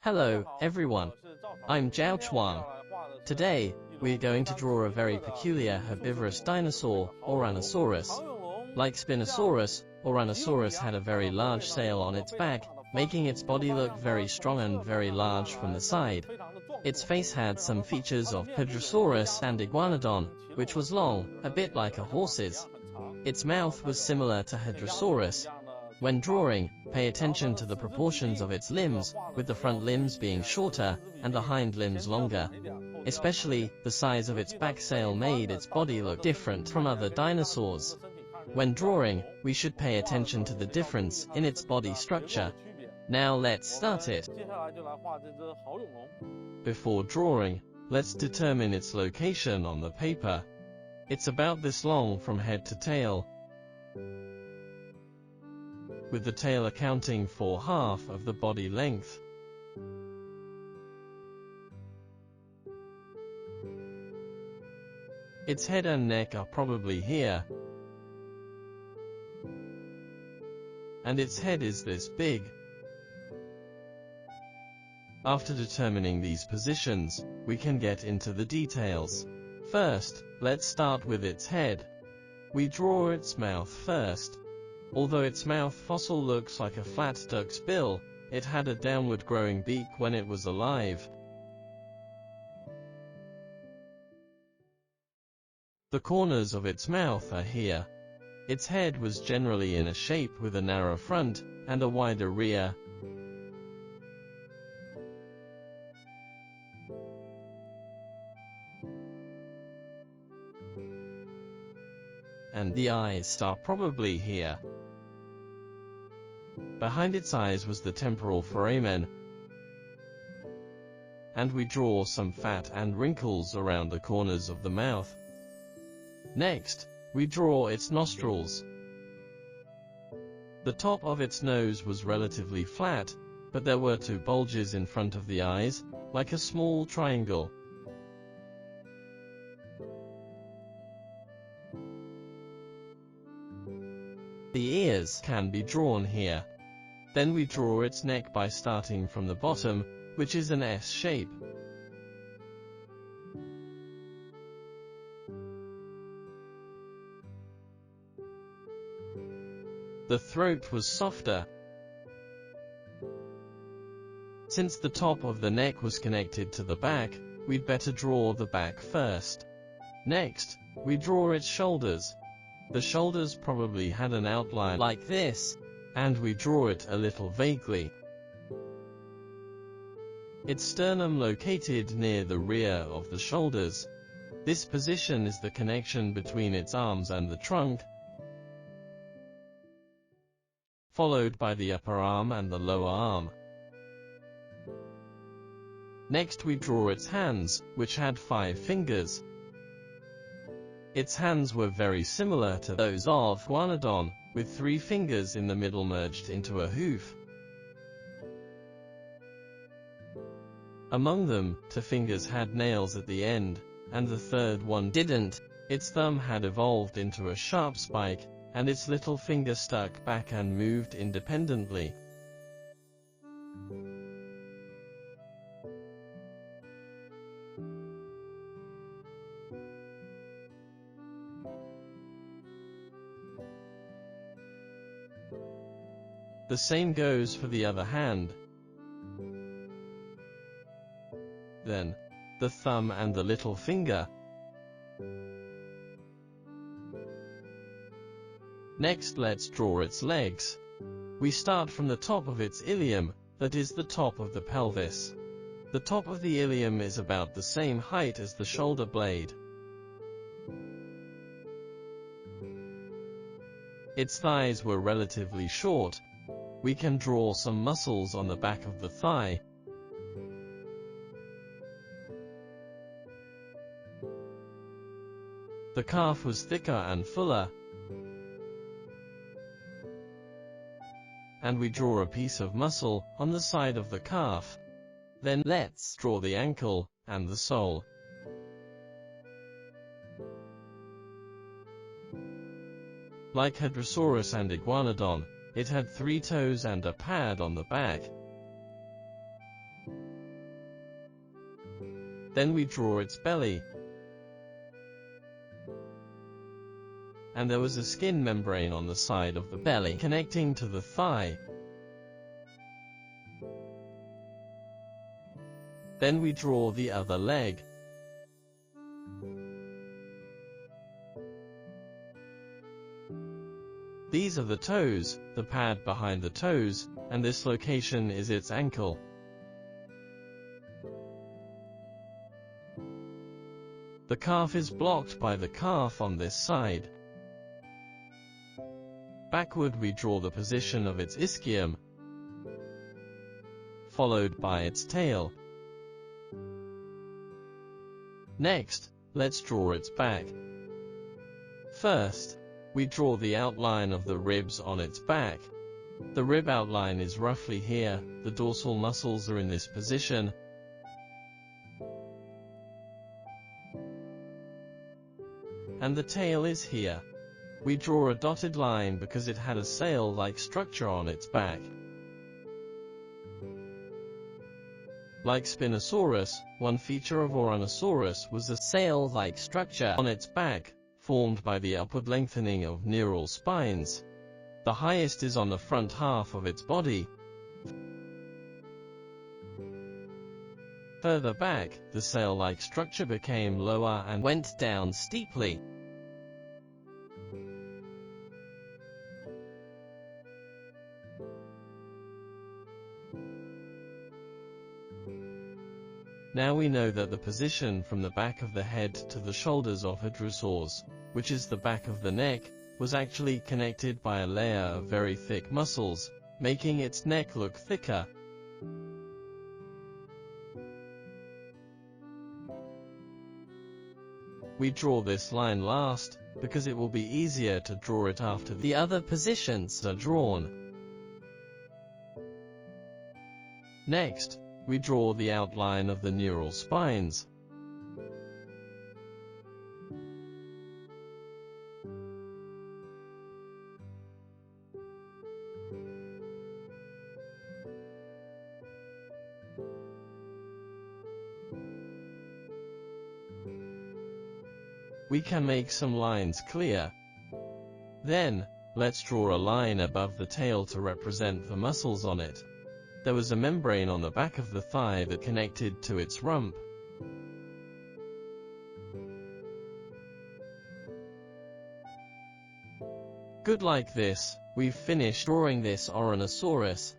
Hello, everyone. I'm ZHAO Chuang. Today, we're going to draw a very peculiar herbivorous dinosaur, Ouranosaurus. Like Spinosaurus, Ouranosaurus had a very large sail on its back, making its body look very strong and very large from the side. Its face had some features of Hadrosaurus and Iguanodon, which was long, a bit like a horse's. Its mouth was similar to Hadrosaurus. When drawing, pay attention to the proportions of its limbs, with the front limbs being shorter, and the hind limbs longer. Especially, the size of its back sail made its body look different from other dinosaurs. When drawing, we should pay attention to the difference in its body structure. Now let's start it. Before drawing, let's determine its location on the paper. It's about this long from head to tail, with the tail accounting for half of the body length. Its head and neck are probably here, and its head is this big. After determining these positions, we can get into the details. First, let's start with its head. We draw its mouth first. Although its mouth fossil looks like a flat duck's bill, it had a downward growing beak when it was alive. The corners of its mouth are here. Its head was generally in a shape with a narrow front and a wider rear. And the eyes are probably here. Behind its eyes was the temporal foramen, and we draw some fat and wrinkles around the corners of the mouth. Next, we draw its nostrils. The top of its nose was relatively flat, but there were two bulges in front of the eyes, like a small triangle. The ears can be drawn here. Then we draw its neck by starting from the bottom, which is an S shape. The throat was softer. Since the top of the neck was connected to the back, we'd better draw the back first. Next, we draw its shoulders. The shoulders probably had an outline like this, and we draw it a little vaguely. Its sternum located near the rear of the shoulders. This position is the connection between its arms and the trunk, followed by the upper arm and the lower arm. Next we draw its hands, which had 5 fingers. Its hands were very similar to those of Iguanodon, with 3 fingers in the middle merged into a hoof. Among them, 2 fingers had nails at the end, and the third one didn't. Its thumb had evolved into a sharp spike, and its little finger stuck back and moved independently. The same goes for the other hand. Then, the thumb and the little finger. Next, let's draw its legs. We start from the top of its ilium, that is the top of the pelvis. The top of the ilium is about the same height as the shoulder blade. Its thighs were relatively short. We can draw some muscles on the back of the thigh. The calf was thicker and fuller, and we draw a piece of muscle on the side of the calf. Then let's draw the ankle and the sole. Like Hadrosaurus and Iguanodon, it had 3 toes and a pad on the back. Then we draw its belly. And there was a skin membrane on the side of the belly connecting to the thigh. Then we draw the other leg. These are the toes, the pad behind the toes, and this location is its ankle. The calf is blocked by the calf on this side. Backward we draw the position of its ischium, followed by its tail. Next, let's draw its back. First, we draw the outline of the ribs on its back. The rib outline is roughly here, the dorsal muscles are in this position. And the tail is here. We draw a dotted line because it had a sail-like structure on its back. Like Spinosaurus, one feature of Ouranosaurus was a sail-like structure on its back, formed by the upward lengthening of neural spines. The highest is on the front half of its body. Further back, the sail-like structure became lower and went down steeply. Now we know that the position from the back of the head to the shoulders of Hadrosaurs, which is the back of the neck, was actually connected by a layer of very thick muscles, making its neck look thicker. We draw this line last, because it will be easier to draw it after the other positions are drawn. Next, we draw the outline of the neural spines. We can make some lines clear. Then, let's draw a line above the tail to represent the muscles on it. There was a membrane on the back of the thigh that connected to its rump. Good, like this, we've finished drawing this Ouranosaurus.